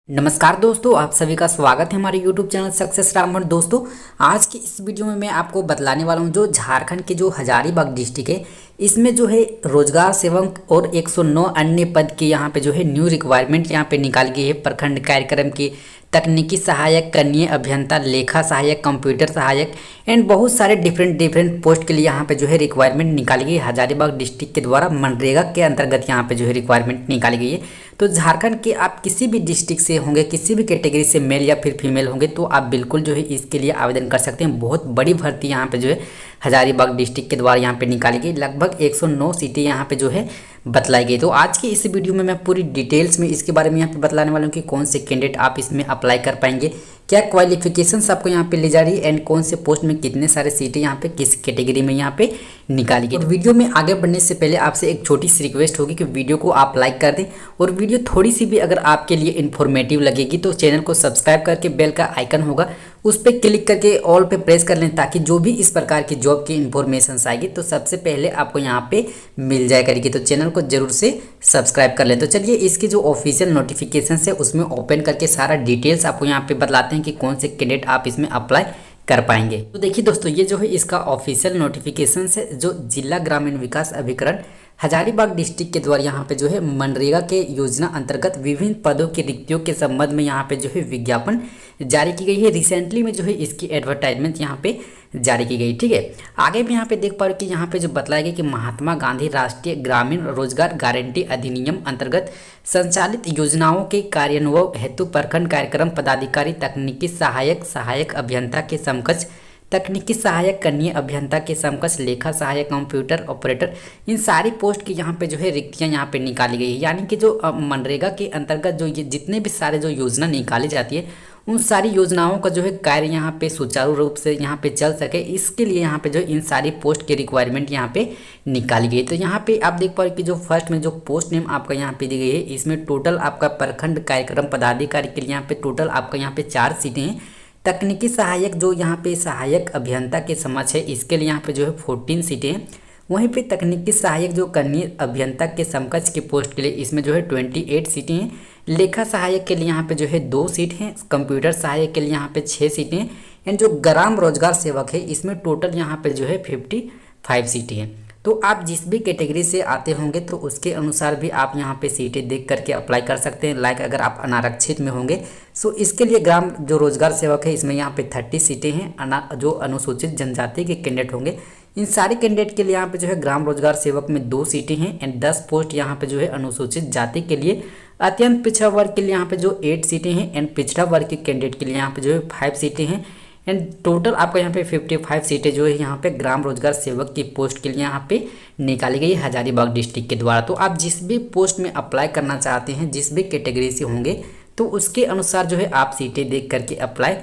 नमस्कार दोस्तों, आप सभी का स्वागत है हमारे YouTube चैनल सक्सेस रामगढ़। दोस्तों, आज की इस वीडियो में मैं आपको बतलाने वाला हूं जो झारखंड के जो हजारीबाग डिस्ट्रिक्ट है इसमें जो है रोजगार सेवक और 109 अन्य पद की यहां पे जो है न्यू रिक्वायरमेंट यहां पे निकाल गई है। प्रखंड कार्यक्रम की तकनीकी सहायक, कनीय अभियंता, लेखा सहायक, कंप्यूटर सहायक एंड बहुत सारे डिफरेंट पोस्ट के लिए यहाँ पे जो है रिक्वायरमेंट निकाली गई है। हजारीबाग डिस्ट्रिक्ट के द्वारा मनरेगा के अंतर्गत यहाँ पे जो है रिक्वायरमेंट निकाली गई है। तो झारखंड के आप किसी भी डिस्ट्रिक्ट से होंगे, किसी भी कैटेगरी से मेल या फिर फीमेल होंगे तो आप बिल्कुल जो है इसके लिए आवेदन कर सकते हैं। बहुत बड़ी भर्ती यहाँ पे जो है हजारीबाग डिस्ट्रिक्ट के द्वारा यहाँ पे निकाली गई। लगभग 109 सीटें यहाँ पे जो है बतलाई गई। तो आज की इस वीडियो में मैं पूरी डिटेल्स में इसके बारे में यहाँ पे बतलाने वाला हूँ कि कौन से कैंडिडेट आप इसमें अप्लाई कर पाएंगे, क्या क्वालिफिकेशंस आपको यहाँ पे ली जा रही है एंड कौन से पोस्ट में कितने सारे सीटें यहाँ पे किस कैटेगरी में यहाँ पे निकाली गई। तो वीडियो में आगे बढ़ने से पहले आपसे एक छोटी सी रिक्वेस्ट होगी कि वीडियो को आप लाइक कर दें और वीडियो थोड़ी सी भी अगर आपके लिए इन्फॉर्मेटिव लगेगी तो चैनल को सब्सक्राइब करके बेल का आइकन होगा उस पर क्लिक करके ऑल पे प्रेस कर लें, ताकि जो भी इस प्रकार की जॉब की इन्फॉर्मेशन आएगी तो सबसे पहले आपको यहाँ पे मिल जाया करेगी। तो चैनल को जरूर से सब्सक्राइब कर लें। तो चलिए इसकी जो ऑफिशियल नोटिफिकेशन है उसमें ओपन करके सारा डिटेल्स आपको यहाँ पे बतलाते हैं कि कौन से कैंडिडेट आप इसमें अप्लाई कर पाएंगे। तो देखिए दोस्तों, ये जो है इसका ऑफिशियल नोटिफिकेशन है जो जिला ग्रामीण विकास अभिकरण हजारीबाग डिस्ट्रिक्ट के द्वारा यहाँ पे जो है मनरेगा के योजना अंतर्गत विभिन्न पदों की रिक्तियों के संबंध में यहाँ पे जो है विज्ञापन जारी की गई है। रिसेंटली में जो है इसकी एडवर्टाइजमेंट यहाँ पे जारी की गई। ठीक है, आगे भी यहाँ पे देख पा रहे कि यहाँ पे जो बताया गया कि महात्मा गांधी राष्ट्रीय ग्रामीण रोजगार गारंटी अधिनियम अंतर्गत संचालित योजनाओं के कार्यान्वयन हेतु प्रखंड कार्यक्रम पदाधिकारी, तकनीकी सहायक, सहायक अभियंता के समकक्ष, तकनीकी सहायक, कनीय अभियंता के समकक्ष, लेखा सहायक, कंप्यूटर ऑपरेटर, इन सारी पोस्ट की यहाँ पे जो है रिक्तियाँ यहाँ पे निकाली गई है। यानी कि जो मनरेगा के अंतर्गत जो ये जितने भी सारे जो योजना निकाली जाती है उन सारी योजनाओं का जो है कार्य यहाँ पे सुचारू रूप से यहाँ पे चल सके, इसके लिए यहाँ पे जो इन सारी पोस्ट की रिक्वायरमेंट यहाँ पे निकाली गई। तो यहाँ पे आप देख पा रहे कि जो फर्स्ट में जो पोस्ट नेम आपका यहाँ पे दी गई है इसमें टोटल आपका प्रखंड कार्यक्रम पदाधिकारी के लिए यहाँ पे टोटल आपका यहाँ पे 4 सीटें हैं। तकनीकी सहायक जो यहाँ पे सहायक अभियंता के समक्ष है इसके लिए यहाँ पे जो है 14 सीटें हैं। वहीं पे तकनीकी सहायक जो कनीय अभियंता के समकक्ष के पोस्ट के लिए इसमें जो है 28 सीटें हैं। लेखा सहायक के लिए यहाँ पे जो है 2 सीट हैं। कंप्यूटर सहायक के लिए यहाँ पे 6 सीटें हैं एंड जो ग्राम रोजगार सेवक है इसमें टोटल यहाँ पे जो है 55 सीटें हैं। तो आप जिस भी कैटेगरी से आते होंगे तो उसके अनुसार भी आप यहाँ पे सीटें देख करके अप्लाई कर सकते हैं। लाइक अगर आप अनारक्षित में होंगे सो इसके लिए ग्राम जो रोजगार सेवक है इसमें यहाँ पे 30 सीटें हैं। जो अनुसूचित जनजाति के कैंडिडेट होंगे इन सारे कैंडिडेट के लिए यहाँ पे जो है ग्राम रोजगार सेवक में 2 सीटें हैं एंड 10 पोस्ट यहाँ पे जो है अनुसूचित जाति के लिए। अत्यंत पिछड़ा वर्ग के लिए यहाँ पे जो 8 सीटें हैं एंड पिछड़ा वर्ग के कैंडिडेट के लिए यहाँ पे जो है 5 सीटें हैं एंड टोटल आपको यहाँ पे 55 सीटें जो है यहाँ पे ग्राम रोजगार सेवक की पोस्ट के लिए यहाँ पे निकाली गई है हजारीबाग डिस्ट्रिक्ट के द्वारा। तो आप जिस भी पोस्ट में अप्लाई करना चाहते हैं, जिस भी कैटेगरी से होंगे तो उसके अनुसार जो है आप सीटें देख करके अप्लाई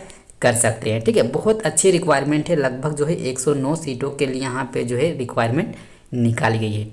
कर सकते हैं। ठीक है, बहुत अच्छी रिक्वायरमेंट है। लगभग जो है 109 सीटों के लिए यहाँ पे जो है रिक्वायरमेंट निकाली गई है।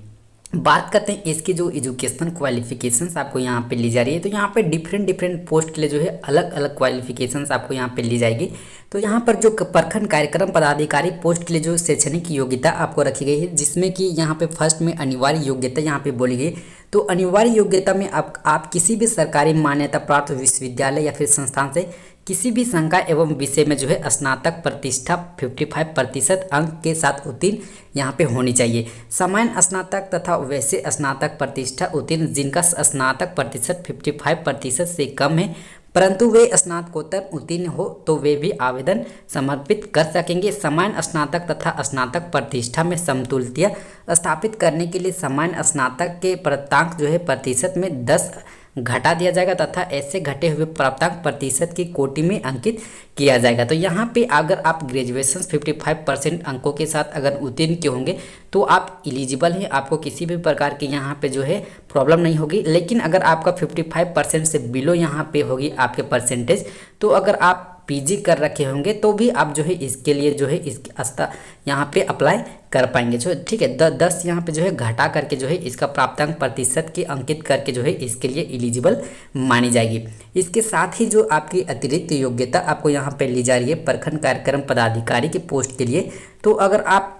बात करते हैं इसकी जो एजुकेशन क्वालिफिकेशंस आपको यहाँ पे ली जा रही है। तो यहाँ पे डिफरेंट पोस्ट के लिए जो है अलग अलग क्वालिफिकेशंस आपको यहाँ पे ली जाएगी। तो यहाँ पर जो प्रखंड कार्यक्रम पदाधिकारी पोस्ट के लिए जो शैक्षणिक योग्यता आपको रखी गई है, जिसमें कि यहाँ पे फर्स्ट में अनिवार्य योग्यता यहाँ पे बोली गई। तो अनिवार्य योग्यता में आप किसी भी सरकारी मान्यता प्राप्त विश्वविद्यालय या फिर संस्थान से किसी भी संकाय एवं विषय में जो है स्नातक प्रतिष्ठा 55% अंक के साथ उत्तीर्ण यहाँ पे होनी चाहिए। सामान्य स्नातक तथा वैसे स्नातक प्रतिष्ठा उत्तीर्ण जिनका स्नातक प्रतिशत 55% से कम है परंतु वे स्नातकोत्तर उत्तीर्ण हो तो वे भी आवेदन समर्पित कर सकेंगे। सामान्य स्नातक तथा स्नातक प्रतिष्ठा में समतुल्यता स्थापित करने के लिए सामान्य स्नातक के प्राप्तांक जो है प्रतिशत में 10 घटा दिया जाएगा तथा ऐसे घटे हुए प्राप्तांक प्रतिशत की कोटि में अंकित किया जाएगा। तो यहाँ पे अगर आप ग्रेजुएशन 55% अंकों के साथ अगर उत्तीर्ण के होंगे तो आप एलिजिबल हैं, आपको किसी भी प्रकार की यहाँ पे जो है प्रॉब्लम नहीं होगी। लेकिन अगर आपका 55% से बिलो यहाँ पे होगी आपके परसेंटेज, तो अगर आप पीजी कर रखे होंगे तो भी आप जो है इसके लिए जो है इसके यहाँ पे अप्लाई कर पाएंगे। जो ठीक है 10 यहाँ पे जो है घटा करके जो है इसका प्राप्तांक प्रतिशत के अंकित करके जो है इसके लिए एलिजिबल मानी जाएगी। इसके साथ ही जो आपकी अतिरिक्त योग्यता आपको यहाँ पे ली जा रही है प्रखंड कार्यक्रम पदाधिकारी के पोस्ट के लिए। तो अगर आप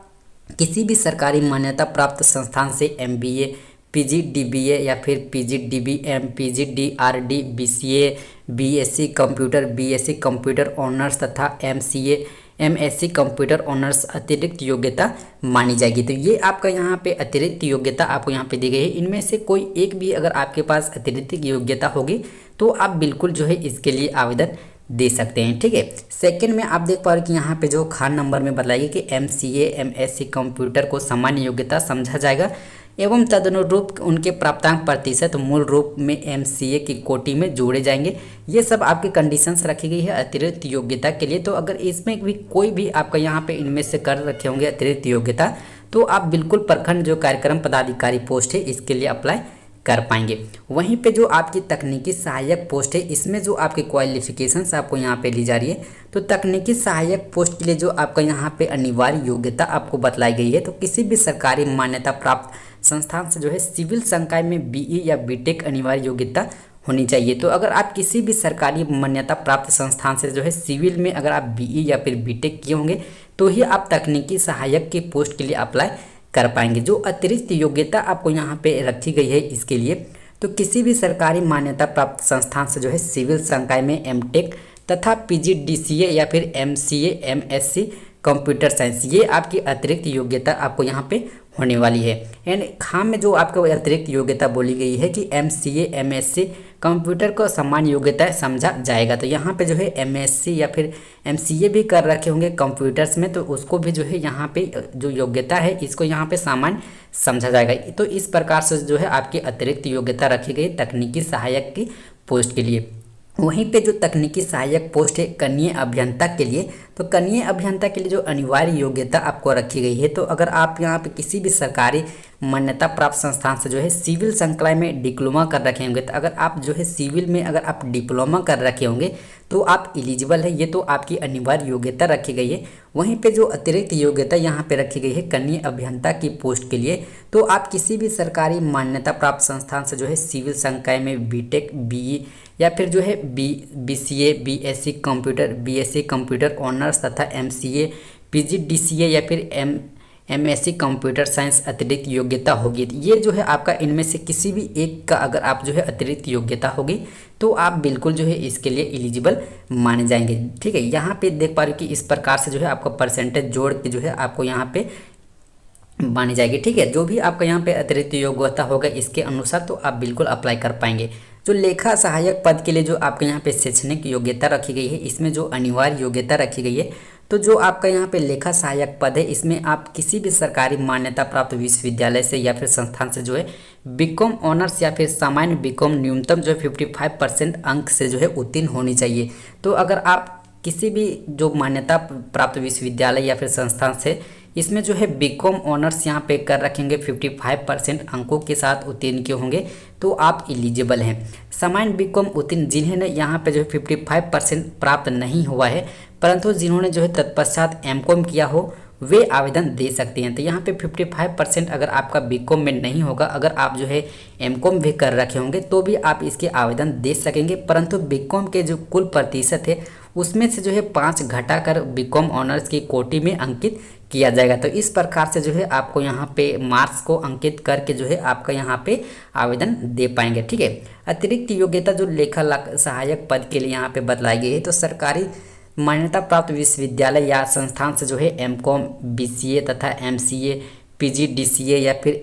किसी भी सरकारी मान्यता प्राप्त संस्थान से MBA PGDBA या फिर PGDBM, PGDRD, BCA, BSc computer, BSc computer honours तथा MCA, MSc कंप्यूटर ऑनर्स अतिरिक्त योग्यता मानी जाएगी। तो ये आपका यहाँ पे अतिरिक्त योग्यता आपको यहाँ पे दी गई है। इनमें से कोई एक भी अगर आपके पास अतिरिक्त योग्यता होगी तो आप बिल्कुल जो है इसके लिए आवेदन दे सकते हैं। ठीक है, सेकंड में आप देख पा रहे हैं कि यहाँ पे जो खान नंबर में बताइए कि MCA, MSc कंप्यूटर को सामान्य योग्यता समझा जाएगा एवं तदनुरूप उनके प्राप्तांक प्रतिशत मूल रूप में MCA की कोटि में जोड़े जाएंगे। ये सब आपकी कंडीशंस रखी गई है अतिरिक्त योग्यता के लिए। तो अगर इसमें भी कोई भी आपका यहाँ पे इनमें से कर रखे होंगे अतिरिक्त योग्यता तो आप बिल्कुल प्रखंड जो कार्यक्रम पदाधिकारी पोस्ट है इसके लिए अप्लाई कर पाएंगे। वहीं पे जो आपकी तकनीकी सहायक पोस्ट है इसमें जो आपकी क्वालिफिकेशंस आपको यहाँ पे ली जा रही है, तो तकनीकी सहायक पोस्ट के लिए जो आपका यहाँ पे अनिवार्य योग्यता आपको बतलाई गई है, तो किसी भी सरकारी मान्यता प्राप्त संस्थान से जो है सिविल संकाय में BE या BTech अनिवार्य योग्यता होनी चाहिए। तो अगर आप किसी भी सरकारी मान्यता प्राप्त संस्थान से जो है सिविल में अगर आप BE या फिर BTech किए होंगे तो ही आप तकनीकी सहायक की पोस्ट के लिए अप्लाई कर पाएंगे। जो अतिरिक्त योग्यता आपको यहाँ पे रखी गई है इसके लिए, तो किसी भी सरकारी मान्यता प्राप्त संस्थान से जो है सिविल संकाय में MTech तथा PGDCA या फिर MCA, MSc कंप्यूटर साइंस, ये आपकी अतिरिक्त योग्यता आपको यहाँ पे होने वाली है। एंड खान में जो आपको अतिरिक्त योग्यता बोली गई है कि MCA, MSc कंप्यूटर को सामान्य योग्यता समझा जाएगा। तो यहाँ पे जो है MSc या फिर MCA भी कर रखे होंगे कंप्यूटर्स में, तो उसको भी जो है यहाँ पे जो योग्यता है इसको यहाँ पे सामान्य समझा जाएगा। तो इस प्रकार से जो है आपकी अतिरिक्त योग्यता रखी गई तकनीकी सहायक की पोस्ट के लिए। वहीं पे जो तकनीकी सहायक पोस्ट है कनीय अभियंता के लिए, तो कनीय अभियंता के लिए जो अनिवार्य योग्यता आपको रखी गई है, तो अगर आप यहाँ पे किसी भी सरकारी मान्यता प्राप्त संस्थान से जो है सिविल संकाय में डिप्लोमा कर रखे होंगे, तो अगर आप जो है सिविल में अगर आप डिप्लोमा कर रखे होंगे तो आप एलिजिबल है। ये तो आपकी अनिवार्य योग्यता रखी गई है। वहीं पे जो अतिरिक्त योग्यता यहाँ पे रखी गई है कनीय अभियंता की पोस्ट के लिए, तो आप किसी भी सरकारी मान्यता प्राप्त संस्थान से जो है सिविल संकाय में BTech, BE या फिर जो है BCA, BSc computer, BSc computer honours तथा MCA, PGDCA या फिर MSc कंप्यूटर साइंस अतिरिक्त योग्यता होगी। ये जो है आपका इनमें से किसी भी एक का अगर आप जो है अतिरिक्त योग्यता होगी तो आप बिल्कुल जो है इसके लिए एलिजिबल माने जाएंगे। ठीक है, यहाँ पे देख पा रहे हो कि इस प्रकार से जो है आपका परसेंटेज जोड़ के जो है आपको यहाँ पे मानी जाएगी। ठीक है, जो भी आपका यहाँ पे अतिरिक्त योग्यता होगा इसके अनुसार तो आप बिल्कुल अप्लाई कर पाएंगे। जो लेखा सहायक पद के लिए जो आपके यहाँ पे शैक्षणिक योग्यता रखी गई है, इसमें जो अनिवार्य योग्यता रखी गई है, तो जो आपका यहाँ पे लेखा सहायक पद है इसमें आप किसी भी सरकारी मान्यता प्राप्त विश्वविद्यालय से या फिर संस्थान से जो है BCom ऑनर्स या फिर सामान्य BCom न्यूनतम जो है 55% अंक से जो है उत्तीर्ण होनी चाहिए। तो अगर आप किसी भी जो मान्यता प्राप्त विश्वविद्यालय या फिर संस्थान से इसमें जो है BCom ऑनर्स यहाँ पे कर रखेंगे 55% अंकों के साथ उत्तीर्ण किए होंगे तो आप एलिजिबल हैं। सामान्य BCom उत्तीर्ण जिन्हें यहाँ पे जो है 55% प्राप्त नहीं हुआ है परंतु जिन्होंने जो है तत्पश्चात MCom किया हो वे आवेदन दे सकते हैं। तो यहाँ पे 55% अगर आपका BCom में नहीं होगा, अगर आप जो है MCom भी कर रखे होंगे तो भी आप इसके आवेदन दे सकेंगे, परंतु BCom के जो कुल प्रतिशत है उसमें से जो है 5 घटाकर BCom ऑनर्स की कोटि में अंकित किया जाएगा। तो इस प्रकार से जो है आपको यहाँ पे मार्क्स को अंकित करके जो है आपका यहाँ पे आवेदन दे पाएंगे। ठीक है, अतिरिक्त योग्यता जो लेखा सहायक पद के लिए यहाँ पे बतलाई गई है, तो सरकारी मान्यता प्राप्त विश्वविद्यालय या संस्थान से जो है MCom, BCA तथा MCA, PGDCA या फिर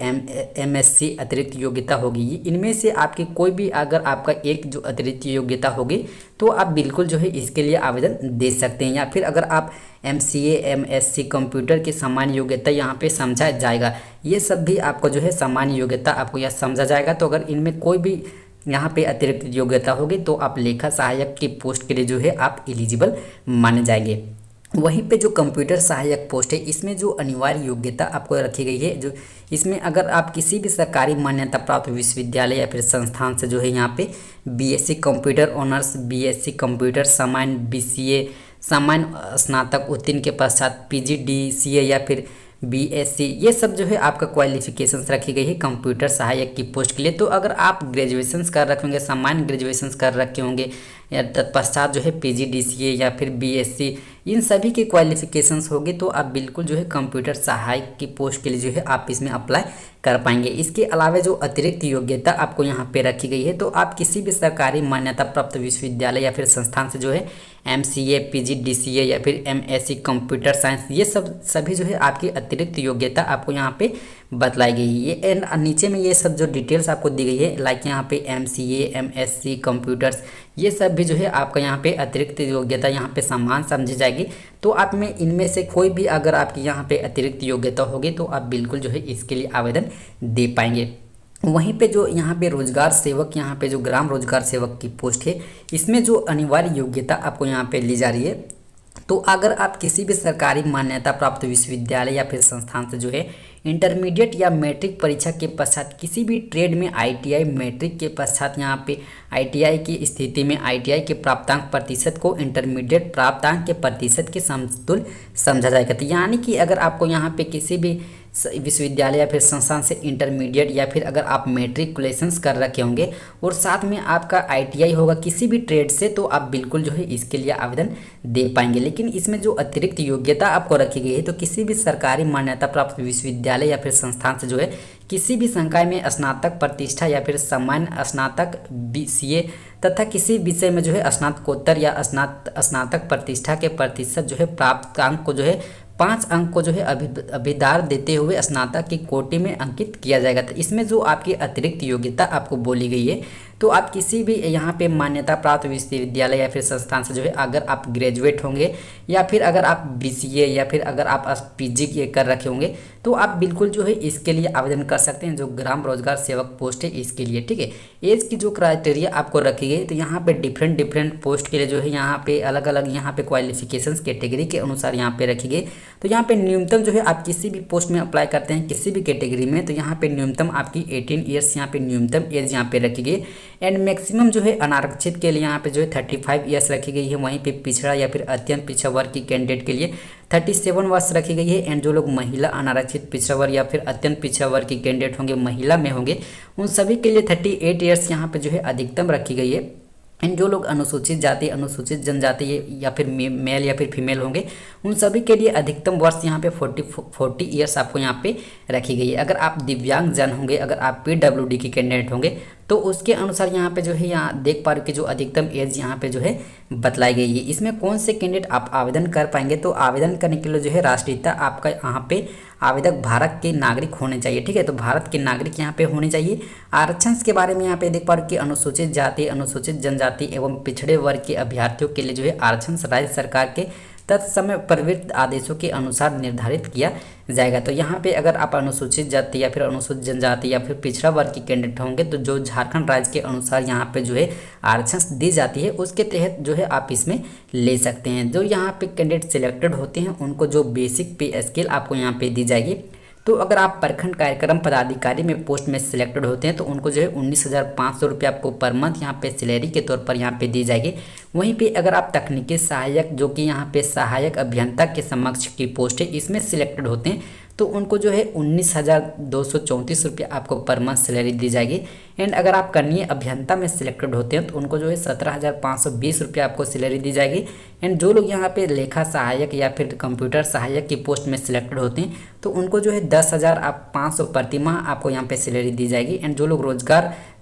MSc अतिरिक्त योग्यता होगी। इनमें से आपकी कोई भी अगर आपका एक जो अतिरिक्त योग्यता होगी तो आप बिल्कुल जो है इसके लिए आवेदन दे सकते हैं। या फिर अगर आप MCA, MSc कंप्यूटर की सामान्य योग्यता यहाँ पे समझा जाएगा, ये सब भी आपको जो है सामान्य योग्यता आपको यह समझा जाएगा। तो अगर इनमें कोई भी यहाँ पे अतिरिक्त योग्यता होगी तो आप लेखा सहायक की पोस्ट के लिए जो है आप एलिजिबल माने जाएंगे। वहीं पे जो कंप्यूटर सहायक पोस्ट है इसमें जो अनिवार्य योग्यता आपको रखी गई है, जो इसमें अगर आप किसी भी सरकारी मान्यता प्राप्त विश्वविद्यालय या फिर संस्थान से जो है यहाँ पे BSc computer honours, BSc computer सामान्य, BCA सामान्य स्नातक उत्तीर्ण के पश्चात PGDCA या फिर BSc, ये सब जो है आपका क्वालिफिकेशंस रखी गई है कंप्यूटर सहायक की पोस्ट के लिए। तो अगर आप ग्रेजुएशंस कर रखे होंगे, सामान्य ग्रेजुएशंस कर रखे होंगे या तत्पश्चात जो है PGDCA या फिर BSc इन सभी के क्वालिफिकेशंस होंगे तो आप बिल्कुल जो है कंप्यूटर सहायक की पोस्ट के लिए जो है आप इसमें अप्लाई कर पाएंगे। इसके अलावा जो अतिरिक्त योग्यता आपको यहाँ पे रखी गई है, तो आप किसी भी सरकारी मान्यता प्राप्त विश्वविद्यालय या फिर संस्थान से जो है MCA, PG, DCA या फिर MSc कंप्यूटर साइंस, ये सब सभी जो है आपकी अतिरिक्त योग्यता आपको यहाँ पे बतलाई गई है। ये नीचे में ये सब जो डिटेल्स आपको दी गई है, लाइक यहाँ पे MCA, MSc कंप्यूटर्स, ये सब भी जो है आपका यहाँ पे अतिरिक्त योग्यता यहाँ पे समान समझी जाएगी। तो आप में इनमें से कोई भी अगर आपकी यहाँ पे अतिरिक्त योग्यता होगी तो आप बिल्कुल जो है इसके लिए आवेदन दे पाएंगे। वहीं पे जो यहाँ पे रोजगार सेवक, यहाँ पे जो ग्राम रोजगार सेवक की पोस्ट है, इसमें जो अनिवार्य योग्यता आपको यहाँ पे ली जा रही है, तो अगर आप किसी भी सरकारी मान्यता प्राप्त विश्वविद्यालय या फिर संस्थान से जो है इंटरमीडिएट या मैट्रिक परीक्षा के पश्चात किसी भी ट्रेड में ITI, मैट्रिक के पश्चात यहाँ पे ITI की स्थिति में ITI के प्राप्तांक प्रतिशत को इंटरमीडिएट प्राप्तांक के प्रतिशत के समतुल्य समझा जाएगा। तो यानी कि अगर आपको यहाँ पे किसी भी विश्वविद्यालय या फिर संस्थान से इंटरमीडिएट या फिर अगर आप मैट्रिकुलेशंस कर रखे होंगे और साथ में आपका ITI होगा किसी भी ट्रेड से, तो आप बिल्कुल जो है इसके लिए आवेदन दे पाएंगे। लेकिन इसमें जो अतिरिक्त योग्यता आपको रखी गई है, तो किसी भी सरकारी मान्यता प्राप्त विश्वविद्यालय या फिर संस्थान से जो है किसी भी संकाय में स्नातक प्रतिष्ठा या फिर सामान्य स्नातक BCA तथा किसी विषय में जो है स्नातकोत्तर या स्नातक प्रतिष्ठा के प्रतिशत जो है प्राप्तांक को जो है 5 अंक को जो है अभिधार देते हुए स्नातक की कोटि में अंकित किया जाएगा। तो इसमें जो आपकी अतिरिक्त योग्यता आपको बोली गई है, तो आप किसी भी यहाँ पे मान्यता प्राप्त विश्वविद्यालय या फिर संस्थान से जो है अगर आप ग्रेजुएट होंगे या फिर अगर आप BCA या फिर अगर आप PG कर रखे होंगे, तो आप बिल्कुल जो है इसके लिए आवेदन कर सकते हैं, जो ग्राम रोजगार सेवक पोस्ट है इसके लिए। ठीक है, एज की जो क्राइटेरिया आपको रखी गई, तो यहाँ पे डिफरेंट पोस्ट के लिए जो है यहाँ पे अलग अलग यहाँ पे क्वालिफिकेशंस कैटेगरी के अनुसार यहाँ पे रखी गई। तो यहाँ पे न्यूनतम जो है आप किसी भी पोस्ट में अप्लाई करते हैं किसी भी कैटेगरी में, तो यहाँ पे न्यूनतम आपकी 18 ईयर्स यहाँ पे न्यूनतम एज यहाँ पे रखी गई। एंड मैक्सिमम जो है अनारक्षित के लिए यहाँ पे जो है 35 ईयर्स रखी गई है। वहीं पे पिछड़ा या फिर अत्यंत पिछड़ा वर्ग की कैंडिडेट के लिए 37 वर्ष रखी गई है। एंड जो लोग महिला अनारक्षित पिछड़ा वर्ग या फिर अत्यंत पिछड़ा वर्ग की कैंडिडेट होंगे, महिला में होंगे, उन सभी के लिए 38 ईयर्स यहाँ पे जो है अधिकतम रखी गई है। एंड जो लोग अनुसूचित जाति, अनुसूचित जनजाति या फिर मेल या फिर फीमेल होंगे, उन सभी के लिए अधिकतम वर्ष यहाँ पे 40 ईयर्स आपको यहाँ पे रखी गई है। अगर आप दिव्यांग जन होंगे, अगर आप PWD की कैंडिडेट होंगे, तो उसके अनुसार यहाँ पे जो है यहाँ देख पा रहे हो कि जो अधिकतम एज यहाँ पे जो है बतलाई गई है। इसमें कौन से कैंडिडेट आप आवेदन कर पाएंगे, तो आवेदन करने के लिए जो है राष्ट्रीयता आपका यहाँ पे आवेदक भारत के नागरिक होने चाहिए। ठीक है, तो भारत के नागरिक यहाँ पे होने चाहिए। आरक्षण के बारे में यहाँ पे देख पा रहे हो कि अनुसूचित जाति, अनुसूचित जनजाति एवं पिछड़े वर्ग के अभ्यर्थियों के लिए जो है आरक्षण राज्य सरकार के तत्समय प्रवृत्त आदेशों के अनुसार निर्धारित किया जाएगा। तो यहाँ पे अगर आप अनुसूचित जाति या फिर अनुसूचित जनजाति या फिर पिछड़ा वर्ग की कैंडिडेट होंगे, तो जो झारखंड राज्य के अनुसार यहाँ पे जो है आरक्षण दी जाती है, उसके तहत जो है आप इसमें ले सकते हैं। जो यहाँ पे कैंडिडेट सिलेक्टेड होते हैं उनको जो बेसिक पे स्केल आपको यहाँ पे दी जाएगी। तो अगर आप प्रखंड कार्यक्रम पदाधिकारी में पोस्ट में सिलेक्टेड होते हैं, तो उनको जो है 19,500 रुपये आपको पर मंथ यहाँ पे सैलरी के तौर पर यहाँ पे दी जाएगी। वहीं पे अगर आप तकनीकी सहायक, जो कि यहाँ पे सहायक अभियंता के समक्ष की पोस्ट है, इसमें सिलेक्टेड होते हैं, तो उनको जो है 19,234 रुपये आपको पर मंथ सैलरी दी जाएगी। एंड अगर आप कनीय अभियंता में सिलेक्टेड होते हैं, तो उनको जो है 17,520 रुपये आपको सैलरी दी जाएगी। एंड जो लोग यहाँ पे लेखा सहायक या फिर कंप्यूटर सहायक की पोस्ट में सिलेक्टेड होते हैं, तो उनको जो है 10,500 प्रति माह आपको यहाँ पे सैलरी दी जाएगी। एंड जो लोग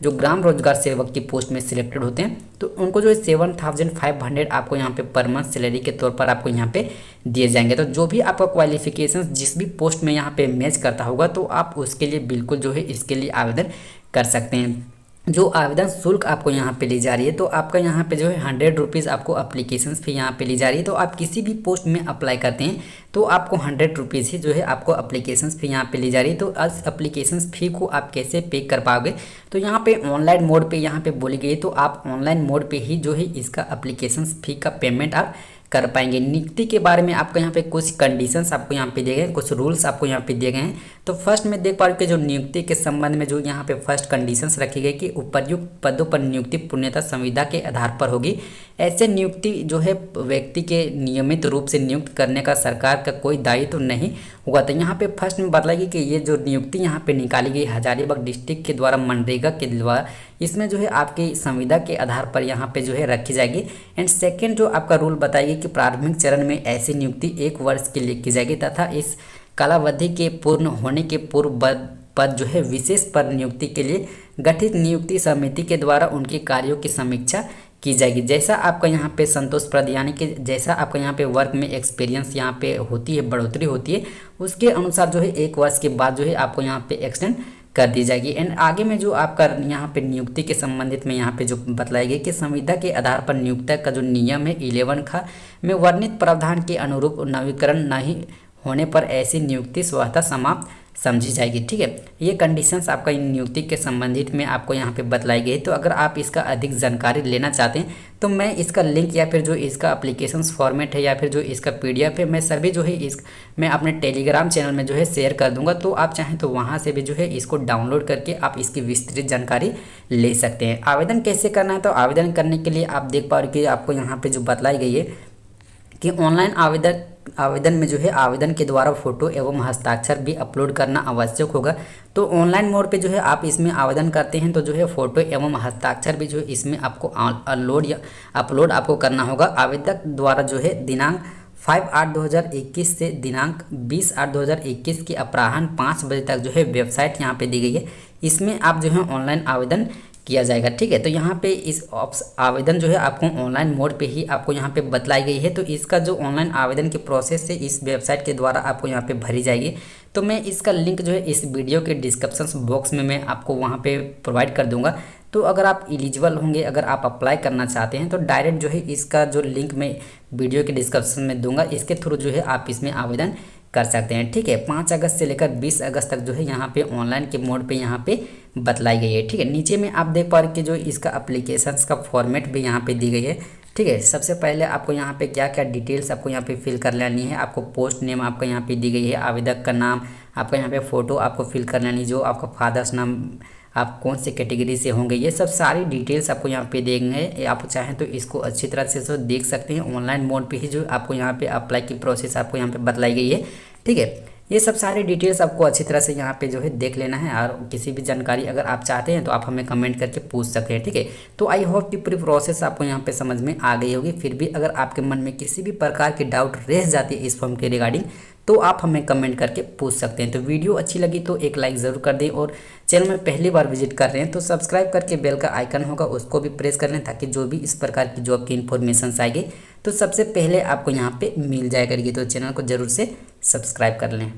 जो ग्राम रोजगार सेवक की पोस्ट में सिलेक्टेड होते हैं, तो उनको जो है 7,500 आपको यहाँ पे पर मंथ सैलरी के तौर पर आपको यहाँ पे दिए जाएंगे। तो जो भी आपका क्वालिफिकेशन जिस भी पोस्ट में यहाँ पे मैच करता होगा, तो आप उसके लिए बिल्कुल जो है इसके लिए आवेदन कर सकते हैं। जो आवेदन शुल्क आपको यहाँ पे ली जा रही है, तो आपका यहाँ पे जो है 100 रुपीज़ आपको अप्लीकेशन फी यहाँ पे ली जा रही है। तो आप किसी भी पोस्ट में अप्लाई करते हैं, तो आपको 100 रुपीज़ ही जो है आपको अप्लीकेशन फी यहाँ पे ली जा रही है। तो इस अप्लीकेशन फी को आप कैसे पे कर पाओगे, तो यहाँ पे ऑनलाइन मोड पे यहाँ पे बोली गई, तो आप ऑनलाइन मोड पे ही जो है इसका अप्लीकेशन फी का पेमेंट आप कर पाएंगे। नियुक्ति के बारे में आपको यहाँ पे कुछ कंडीशंस आपको यहाँ पे दिए गए हैं, कुछ रूल्स आपको यहाँ पे दिए गए हैं। तो फर्स्ट में देख पा रहे हो कि जो नियुक्ति के संबंध में जो यहाँ पे फर्स्ट कंडीशंस रखी गई कि उपर्युक्त पदों पर नियुक्ति पूर्णतः संविदा के आधार पर होगी। ऐसे नियुक्ति जो है व्यक्ति के नियमित रूप से नियुक्त करने का सरकार का कोई दायित्व नहीं होगा। तो यहाँ पे फर्स्ट में बताएगी कि ये जो नियुक्ति यहाँ पे निकाली गई हजारीबाग डिस्ट्रिक्ट के द्वारा मनरेगा के द्वारा, इसमें जो है आपकी संविदा के आधार पर यहाँ पे जो है रखी जाएगी। एंड सेकेंड जो आपका रूल बताएगी कि प्रारंभिक चरण में ऐसी नियुक्ति 1 वर्ष के लिए की जाएगी तथा इस कालावधि के पूर्ण होने के पूर्व पद जो है विशेष पद नियुक्ति के लिए गठित नियुक्ति समिति के द्वारा उनके कार्यों की समीक्षा की जाएगी। जैसा आपका यहाँ पे संतोषप्रद यानी कि जैसा आपका यहाँ पे वर्क में एक्सपीरियंस यहाँ पे होती है, बढ़ोतरी होती है, उसके अनुसार जो है 1 वर्ष के बाद जो है आपको यहाँ पे एक्सटेंड कर दी जाएगी। एंड आगे में जो आपका यहाँ पे नियुक्ति के संबंधित में यहाँ पे जो बतलाई गई कि संविदा के आधार पर नियुक्ति का जो नियम है 11 खा में वर्णित प्रावधान के अनुरूप नवीकरण नहीं होने पर ऐसी नियुक्ति स्वतः समाप्त समझी जाएगी। ठीक है, ये कंडीशंस आपका इन नियुक्ति के संबंधित में आपको यहाँ पे बतलाई गई। तो अगर आप इसका अधिक जानकारी लेना चाहते हैं तो मैं इसका लिंक या फिर जो इसका एप्लीकेशंस फॉर्मेट है या फिर जो इसका PDF है मैं सभी जो है मैं अपने टेलीग्राम चैनल में जो है शेयर कर दूंगा। तो आप चाहें तो वहाँ से भी जो है इसको डाउनलोड करके आप इसकी विस्तृत जानकारी ले सकते हैं। आवेदन कैसे करना है, तो आवेदन करने के लिए आप देख पा रहे कि आपको यहाँ पर जो बतलाई गई है कि ऑनलाइन आवेदन में जो है आवेदन के द्वारा फोटो एवं हस्ताक्षर भी अपलोड करना आवश्यक होगा। तो ऑनलाइन मोड पे जो है आप इसमें आवेदन करते हैं तो जो है फोटो एवं हस्ताक्षर भी जो है इसमें आपको अपलोड आपको करना होगा। आवेदक द्वारा जो है दिनांक 5/8/2021 से दिनांक 20/8/2021 की अपराह्न 5 बजे तक जो है वेबसाइट यहाँ पे दी गई है, इसमें आप जो है ऑनलाइन आवेदन किया जाएगा। ठीक है, तो यहाँ पे इस आवेदन जो है आपको ऑनलाइन मोड पे ही आपको यहाँ पे बतलाई गई है। तो इसका जो ऑनलाइन आवेदन की प्रोसेस है इस वेबसाइट के द्वारा आपको यहाँ पे भरी जाएगी। तो मैं इसका लिंक जो है इस वीडियो के डिस्क्रिप्शन बॉक्स में मैं आपको वहाँ पे प्रोवाइड कर दूंगा। तो अगर आप एलिजिबल होंगे, अगर आप अप्लाई करना चाहते हैं तो डायरेक्ट जो है इसका जो लिंक मैं वीडियो के डिस्क्रिप्शन में दूंगा, इसके थ्रू जो है आप इसमें आवेदन कर सकते हैं। ठीक है, 5 अगस्त से लेकर 20 अगस्त तक जो है यहाँ पे ऑनलाइन के मोड पे यहाँ पे बतलाई गई है। ठीक है, नीचे में आप देख पा रहे कि जो इसका एप्लीकेशंस का फॉर्मेट भी यहाँ पे दी गई है। ठीक है, सबसे पहले आपको यहाँ पे क्या क्या डिटेल्स आपको यहाँ पे फिल कर लेनी है। आपको पोस्ट नेम आपका यहाँ पे दी गई है, आवेदक का नाम, आपका यहाँ पे फ़ोटो आपको फिल कर लेनी, जो आपका फादर्स नाम, आप कौन से कैटेगरी से होंगे, ये सब सारी डिटेल्स आपको यहाँ पे देंगे। आप चाहें तो इसको अच्छी तरह से देख सकते हैं। ऑनलाइन मोड पे ही जो आपको यहाँ पे अप्लाई की प्रोसेस आपको यहाँ पे बतलाई गई है। ठीक है, ये सब सारी डिटेल्स आपको अच्छी तरह से यहाँ पे जो है देख लेना है। और किसी भी जानकारी अगर आप चाहते हैं तो आप हमें कमेंट करके पूछ सकते हैं। ठीक है, तो आई होप कि पूरी प्रोसेस आपको यहाँ पे समझ में आ गई होगी। फिर भी अगर आपके मन में किसी भी प्रकार की डाउट रह जाती है इस फॉर्म के रिगार्डिंग तो आप हमें कमेंट करके पूछ सकते हैं। तो वीडियो अच्छी लगी तो एक लाइक ज़रूर कर दें, और चैनल में पहली बार विजिट कर रहे हैं तो सब्सक्राइब करके बेल का आइकन होगा उसको भी प्रेस कर लें, ताकि जो भी इस प्रकार की जॉब की इन्फॉर्मेशन आएगी तो सबसे पहले आपको यहाँ पे मिल जाया करेगी। तो चैनल को ज़रूर से सब्सक्राइब कर लें।